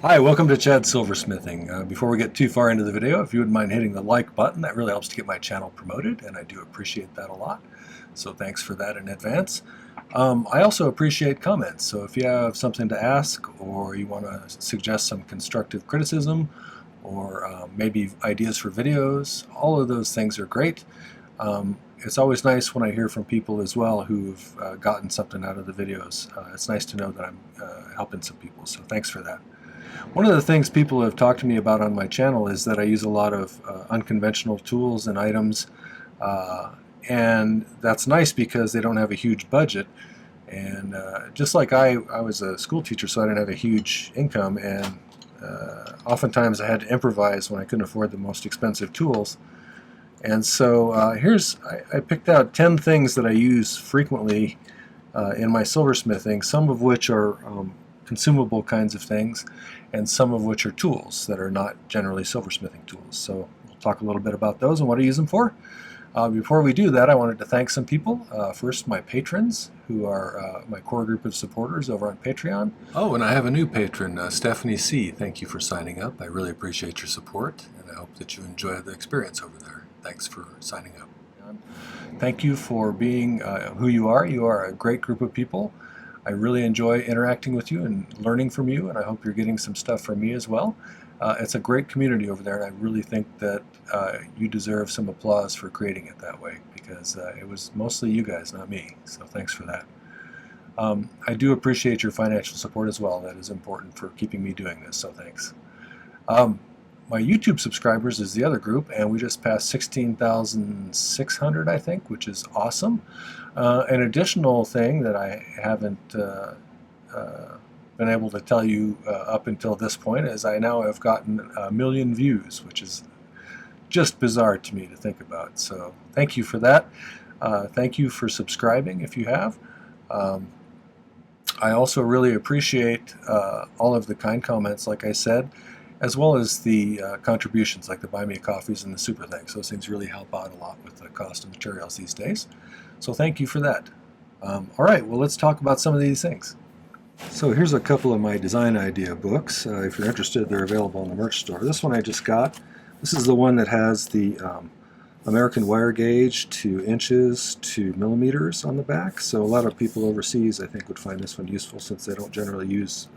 Hi, welcome to Chad's Silversmithing. Before we get too far into the video, if you wouldn't mind hitting the like button, that really helps to get my channel promoted, and I do appreciate that a lot. So thanks for that in advance. I also appreciate comments, so if you have something to ask or you want to suggest some constructive criticism or maybe ideas for videos, all of those things are great. It's always nice when I hear from people as well who've gotten something out of the videos. It's nice to know that I'm helping some people, so thanks for that. One of the things people have talked to me about on my channel is that I use a lot of unconventional tools and items, and that's nice because they don't have a huge budget. And just like I was a school teacher, so I didn't have a huge income, and oftentimes I had to improvise when I couldn't afford the most expensive tools. And so I picked out 10 things that I use frequently in my silversmithing, some of which are consumable kinds of things, and some of which are tools that are not generally silversmithing tools. So we'll talk a little bit about those and what I use them for. Before we do that, I wanted to thank some people. First, my patrons, who are my core group of supporters over on Patreon. Oh, and I have a new patron, Stephanie C. Thank you for signing up. I really appreciate your support, and I hope that you enjoy the experience over there. Thanks for signing up. Thank you for being who you are. You are a great group of people. I really enjoy interacting with you and learning from you, and I hope you're getting some stuff from me as well. It's a great community over there, and I really think that you deserve some applause for creating it that way, because it was mostly you guys, not me, so thanks for that. I do appreciate your financial support as well. That is important for keeping me doing this, so thanks. My YouTube subscribers is the other group, and we just passed 16,600, I think, which is awesome. An additional thing that I haven't been able to tell you up until this point is I now have gotten 1 million views, which is just bizarre to me to think about. So thank you for that. Thank you for subscribing if you have. I also really appreciate all of the kind comments, like I said, as well as the contributions like the Buy Me a Coffees and the Super Thanks. Those things really help out a lot with the cost of materials these days. So thank you for that. All right, well, let's talk about some of these things. So here's a couple of my design idea books. If you're interested, they're available in the merch store. This one I just got. This is the one that has the American wire gauge to inches to millimeters on the back. So a lot of people overseas, I think, would find this one useful since they don't generally use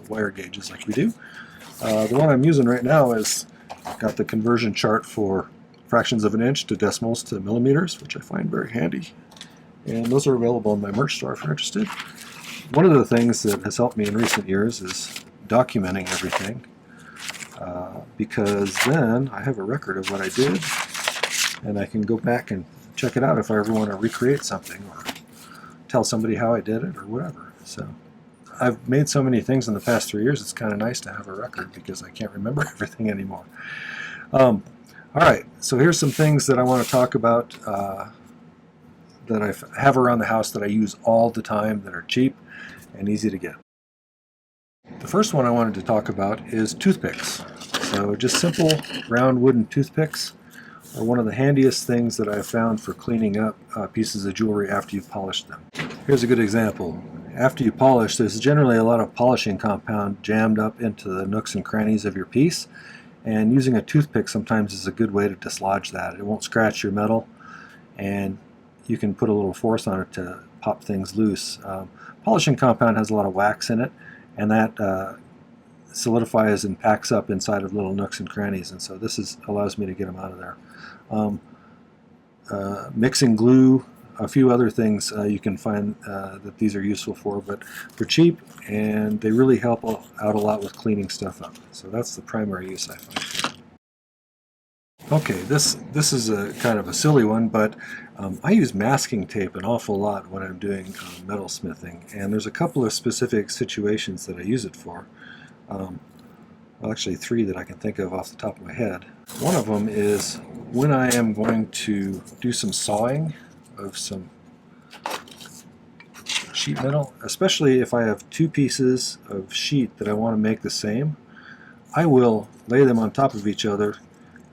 wire gauges like we do. The one I'm using right now is got the conversion chart for fractions of an inch to decimals to millimeters, which I find very handy. And those are available in my merch store if you're interested. One of the things that has helped me in recent years is documenting everything, because then I have a record of what I did, and I can go back and check it out if I ever want to recreate something or tell somebody how I did it or whatever. So I've made so many things in the past 3 years, it's kind of nice to have a record because I can't remember everything anymore. All right, so here's some things that I want to talk about that I have around the house that I use all the time that are cheap and easy to get. The first one I wanted to talk about is toothpicks. So just simple round wooden toothpicks are one of the handiest things that I've found for cleaning up pieces of jewelry after you've polished them. Here's a good example. After you polish, there's generally a lot of polishing compound jammed up into the nooks and crannies of your piece, and using a toothpick sometimes is a good way to dislodge that. It won't scratch your metal, and you can put a little force on it to pop things loose. Polishing compound has a lot of wax in it, and that solidifies and packs up inside of little nooks and crannies, and so this allows me to get them out of there. Mixing glue, a few other things you can find that these are useful for, but they're cheap and they really help out a lot with cleaning stuff up. So that's the primary use I find. Okay, this is a kind of a silly one, but I use masking tape an awful lot when I'm doing metal smithing, and there's a couple of specific situations that I use it for. Well, actually 3 that I can think of off the top of my head. One of them is when I am going to do some sawing of some sheet metal, especially if I have 2 pieces of sheet that I want to make the same. I will lay them on top of each other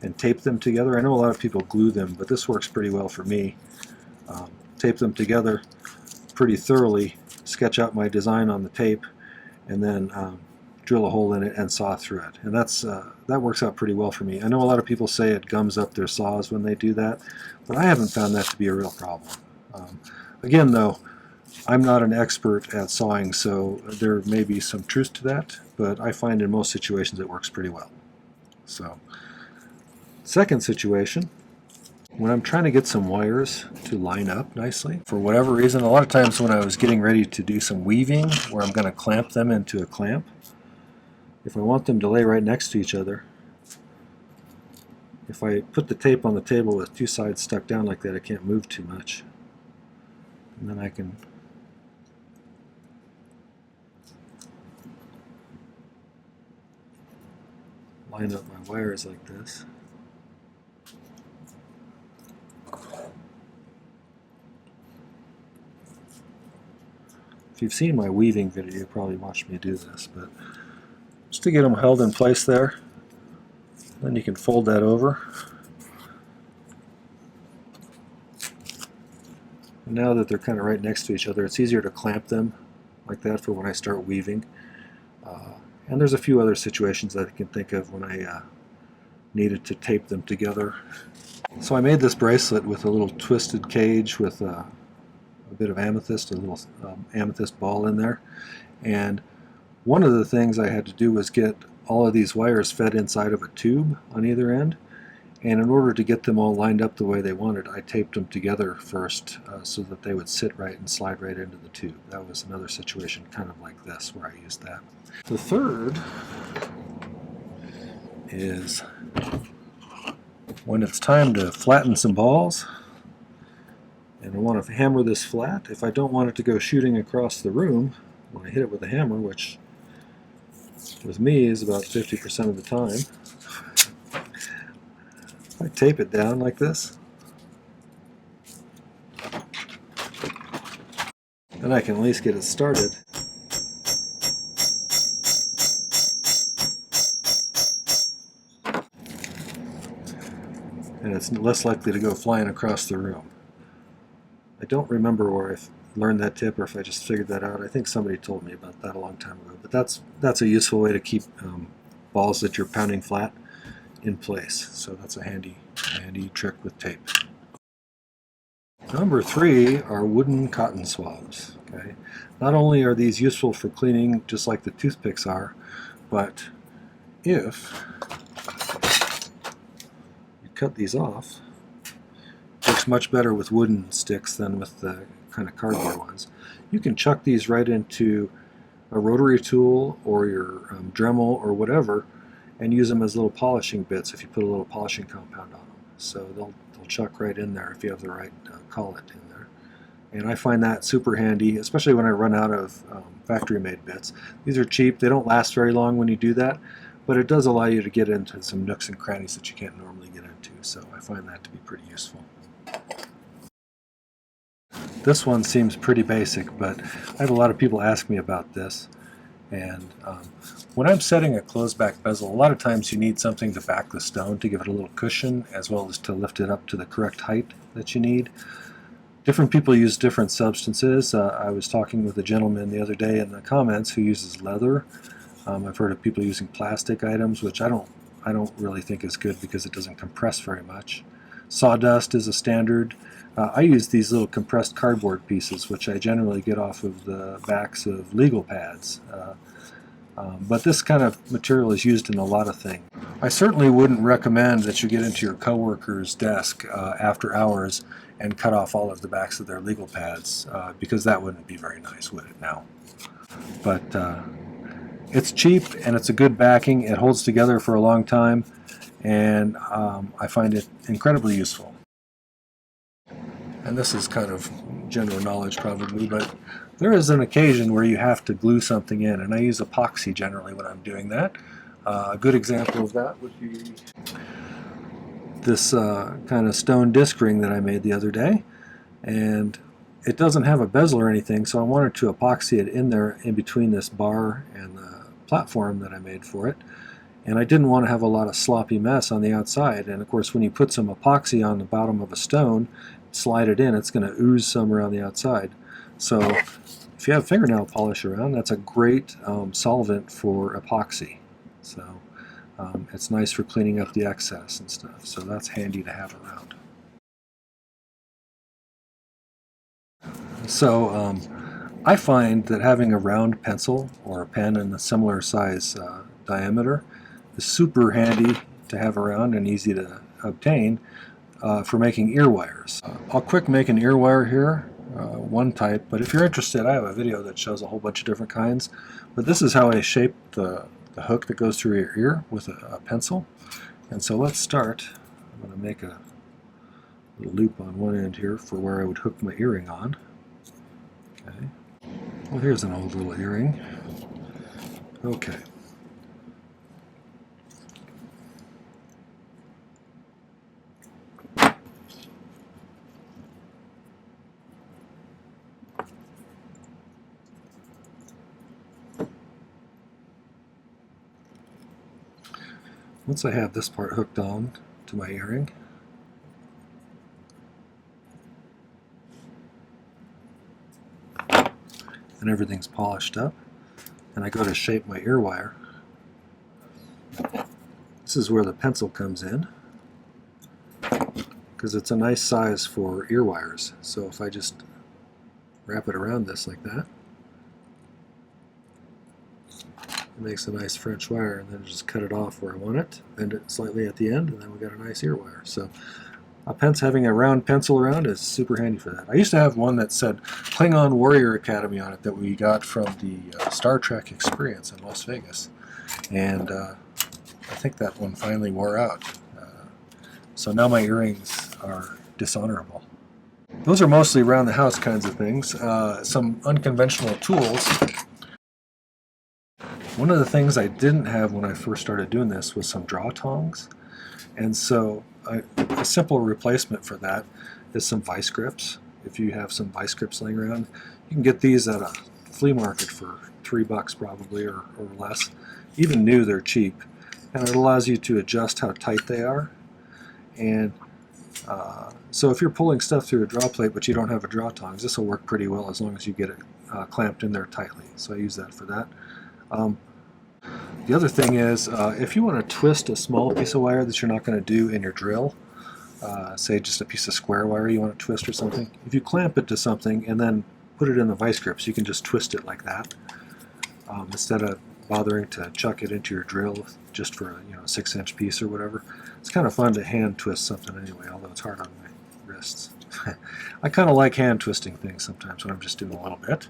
and tape them together. I know a lot of people glue them, but this works pretty well for me. Tape them together pretty thoroughly, sketch out my design on the tape, and then drill a hole in it and saw through it. And that works out pretty well for me. I know a lot of people say it gums up their saws when they do that, but I haven't found that to be a real problem. Again though, I'm not an expert at sawing, so there may be some truth to that, but I find in most situations it works pretty well. So, second situation, when I'm trying to get some wires to line up nicely, for whatever reason, a lot of times when I was getting ready to do some weaving, where I'm going to clamp them into a clamp, if I want them to lay right next to each other, if I put the tape on the table with two sides stuck down like that, I can't move too much. And then I can line up my wires like this. If you've seen my weaving video, you probably watched me do this, but just to get them held in place there, then you can fold that over. And now that they're kind of right next to each other, it's easier to clamp them like that for when I start weaving. And there's a few other situations that I can think of when I needed to tape them together. So I made this bracelet with a little twisted cage with a bit of amethyst, a little amethyst ball in there. And one of the things I had to do was get all of these wires fed inside of a tube on either end. And in order to get them all lined up the way they wanted, I taped them together first so that they would sit right and slide right into the tube. That was another situation kind of like this where I used that. The third is when it's time to flatten some balls and I want to hammer this flat. If I don't want it to go shooting across the room when I hit it with a hammer, which with me is about 50% of the time, I tape it down like this, and I can at least get it started. And it's less likely to go flying across the room. I don't remember where I learned that tip or if I just figured that out. I think somebody told me about that a long time ago, but that's a useful way to keep balls that you're pounding flat in place. So that's a handy trick with tape. Number 3 are wooden cotton swabs. Okay, not only are these useful for cleaning just like the toothpicks are, but if you cut these off, it works much better with wooden sticks than with the kind of cardboard ones. You can chuck these right into a rotary tool or your Dremel or whatever and use them as little polishing bits if you put a little polishing compound on them. So they'll chuck right in there if you have the right collet in there. And I find that super handy, especially when I run out of factory-made bits. These are cheap, they don't last very long when you do that, but it does allow you to get into some nooks and crannies that you can't normally get into, so I find that to be pretty useful. This one seems pretty basic, but I have a lot of people ask me about this. And when I'm setting a closed back bezel, a lot of times you need something to back the stone to give it a little cushion, as well as to lift it up to the correct height that you need. Different people use different substances. I was talking with a gentleman the other day in the comments who uses leather. I've heard of people using plastic items, which I don't really think is good because it doesn't compress very much. Sawdust is a standard. I use these little compressed cardboard pieces, which I generally get off of the backs of legal pads. But this kind of material is used in a lot of things. I certainly wouldn't recommend that you get into your coworker's desk after hours and cut off all of the backs of their legal pads, because that wouldn't be very nice, would it now? But it's cheap and it's a good backing. It holds together for a long time, and I find it incredibly useful. And this is kind of general knowledge probably, but there is an occasion where you have to glue something in, and I use epoxy generally when I'm doing that. A good example of that would be this kind of stone disc ring that I made the other day, and it doesn't have a bezel or anything, so I wanted to epoxy it in there in between this bar and the platform that I made for it. And I didn't want to have a lot of sloppy mess on the outside, and of course when you put some epoxy on the bottom of a stone, slide it in, it's going to ooze some around the outside. So If you have fingernail polish around, that's a great solvent for epoxy. So it's nice for cleaning up the excess and stuff. So that's handy to have around. So I find that having a round pencil or a pen in a similar size diameter is super handy to have around and easy to obtain for making ear wires. I'll quick make an ear wire here, one type, but if you're interested, I have a video that shows a whole bunch of different kinds. But this is how I shape the hook that goes through your ear with a pencil. And so let's start. I'm going to make a little loop on one end here for where I would hook my earring on. Okay. Well, here's an old little earring. Okay. Once I have this part hooked on to my earring, and everything's polished up, and I go to shape my ear wire, this is where the pencil comes in, because it's a nice size for ear wires. So if I just wrap it around this like that, it makes a nice French wire, and then just cut it off where I want it, bend it slightly at the end, and then we got a nice ear wire. So having a round pencil around is super handy for that. I used to have one that said Klingon Warrior Academy on it that we got from the Star Trek experience in Las Vegas, and I think that one finally wore out. So now my earrings are dishonorable. Those are mostly around the house kinds of things. Some unconventional tools. One of the things I didn't have when I first started doing this was some draw tongs, and so a simple replacement for that is some vice grips. If you have some vice grips laying around, you can get these at a flea market for $3 probably or less. Even new, they're cheap, and it allows you to adjust how tight they are. And so if you're pulling stuff through a draw plate but you don't have a draw tongs, this will work pretty well as long as you get it clamped in there tightly. So I use that for that. The other thing is, if you want to twist a small piece of wire that you're not going to do in your drill, say just a piece of square wire you want to twist or something, if you clamp it to something and then put it in the vice grips, you can just twist it like that, instead of bothering to chuck it into your drill just for a 6-inch piece or whatever. It's kind of fun to hand twist something anyway, although it's hard on my wrists. I kind of like hand twisting things sometimes when I'm just doing a little bit,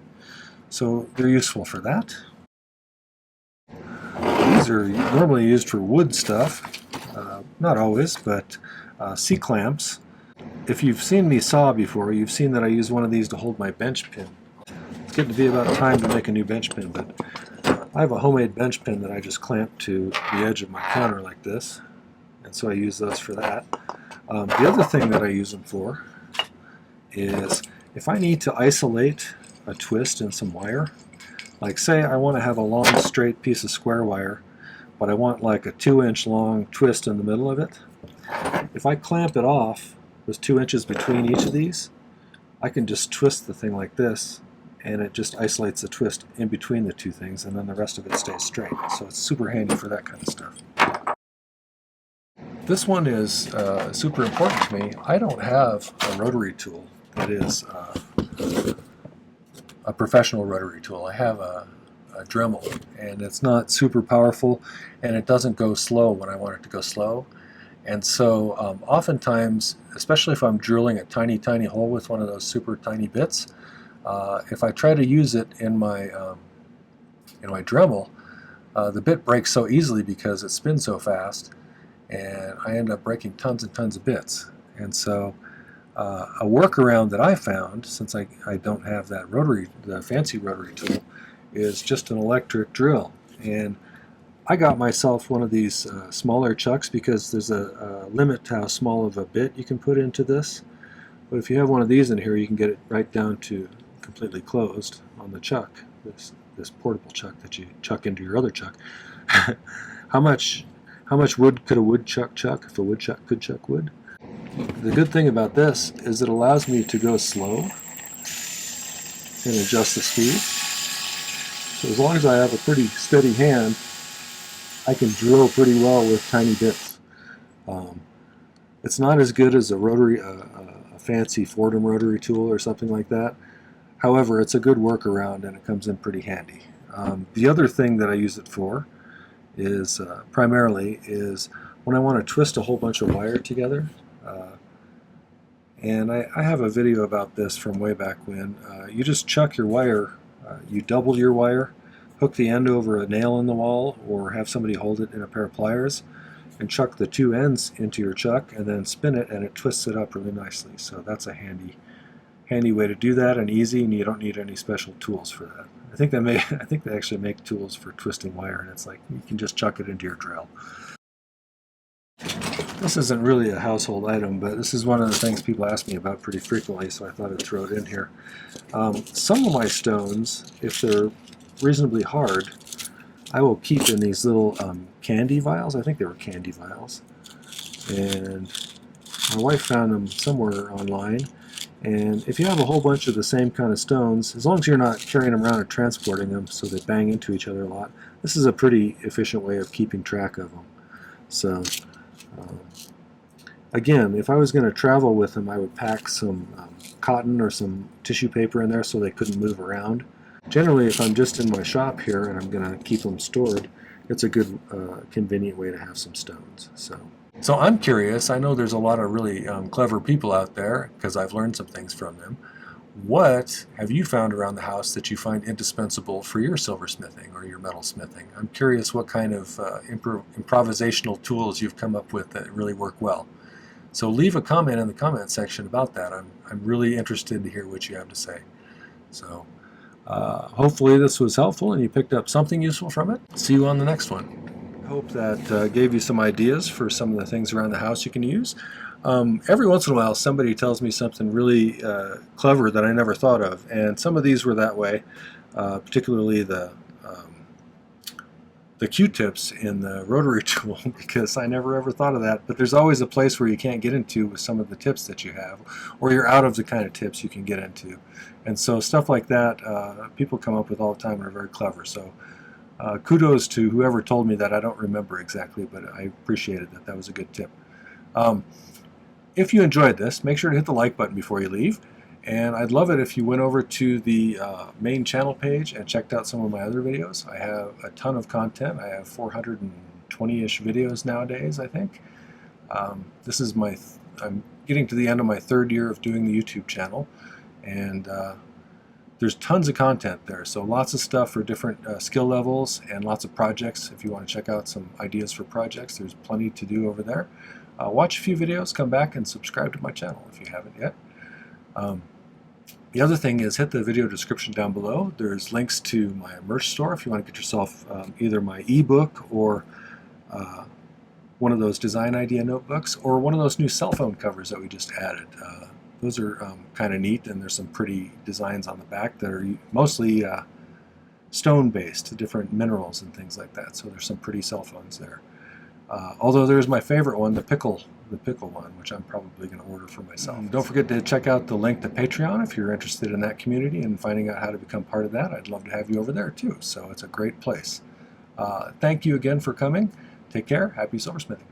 so they're useful for that. These are normally used for wood stuff, not always, but C-clamps. If you've seen me saw before, you've seen that I use one of these to hold my bench pin. It's getting to be about time to make a new bench pin, but I have a homemade bench pin that I just clamp to the edge of my counter like this, and so I use those for that. The other thing that I use them for is if I need to isolate a twist in some wire. Like say I want to have a long straight piece of square wire, but I want like a 2-inch long twist in the middle of it. If I clamp it off with 2 inches between each of these, I can just twist the thing like this, and it just isolates the twist in between the two things, and then the rest of it stays straight. So it's super handy for that kind of stuff. This one is super important to me. I don't have a rotary tool that is a professional rotary tool. I have a Dremel, and it's not super powerful, and it doesn't go slow when I want it to go slow. And so oftentimes, especially if I'm drilling a tiny hole with one of those super tiny bits, if I try to use it in my Dremel, the bit breaks so easily because it spins so fast, and I end up breaking tons and tons of bits. And so a workaround that I found, since I don't have that the fancy rotary tool, is just an electric drill. And I got myself one of these smaller chucks because there's a limit to how small of a bit you can put into this. But if you have one of these in here, you can get it right down to completely closed on the chuck, this portable chuck that you chuck into your other chuck. How much wood could a woodchuck chuck if a woodchuck could chuck wood? The good thing about this is it allows me to go slow and adjust the speed. So as long as I have a pretty steady hand, I can drill pretty well with tiny bits. It's not as good as a rotary, a fancy Fordham rotary tool or something like that. However, it's a good workaround and it comes in pretty handy. The other thing that I use it for is primarily is when I want to twist a whole bunch of wire together. And I have a video about this from way back when. You just chuck your wire, you double your wire, hook the end over a nail in the wall or have somebody hold it in a pair of pliers and chuck the two ends into your chuck and then spin it and it twists it up really nicely. So that's a handy way to do that and easy, and you don't need any special tools for that. I think they actually make tools for twisting wire, and it's like you can just chuck it into your drill. This isn't really a household item, but this is one of the things people ask me about pretty frequently, so I thought I'd throw it in here. Some of my stones, if they're reasonably hard, I will keep in these little candy vials. I think they were candy vials. And my wife found them somewhere online. And if you have a whole bunch of the same kind of stones, as long as you're not carrying them around and transporting them so they bang into each other a lot, this is a pretty efficient way of keeping track of them. So, again, if I was going to travel with them, I would pack some cotton or some tissue paper in there so they couldn't move around. Generally, if I'm just in my shop here and I'm going to keep them stored, it's a good, convenient way to have some stones. So I'm curious, I know there's a lot of really clever people out there, because I've learned some things from them. What have you found around the house that you find indispensable for your silversmithing or your metalsmithing? I'm curious what kind of improvisational tools you've come up with that really work well. So leave a comment in the comment section about that. I'm really interested to hear what you have to say. So hopefully this was helpful and you picked up something useful from it. See you on the next one. Hope that gave you some ideas for some of the things around the house you can use. Every once in a while somebody tells me something really clever that I never thought of, and some of these were that way, particularly the Q-tips in the rotary tool, because I never ever thought of that. But there's always a place where you can't get into with some of the tips that you have, or you're out of the kind of tips you can get into. And so stuff like that people come up with all the time and are very clever. So kudos to whoever told me that. I don't remember exactly, but I appreciated that. That was a good tip. If you enjoyed this, make sure to hit the like button before you leave. And I'd love it if you went over to the main channel page and checked out some of my other videos. I have a ton of content. I have 420-ish videos nowadays, I think. I'm getting to the end of my third year of doing the YouTube channel. And there's tons of content there. So lots of stuff for different skill levels and lots of projects. If you want to check out some ideas for projects, there's plenty to do over there. Watch a few videos, come back and subscribe to my channel if you haven't yet. The other thing is hit the video description down below. There's links to my merch store if you want to get yourself either my ebook or one of those design idea notebooks or one of those new cell phone covers that we just added. Those are kind of neat, and there's some pretty designs on the back that are mostly stone-based, different minerals and things like that. So there's some pretty cell phones there. Although there's my favorite one, the pickle one, which I'm probably going to order for myself. Don't forget to check out the link to Patreon if you're interested in that community and finding out how to become part of that. I'd love to have you over there too, so it's a great place. Thank you again for coming. Take care. Happy silversmithing.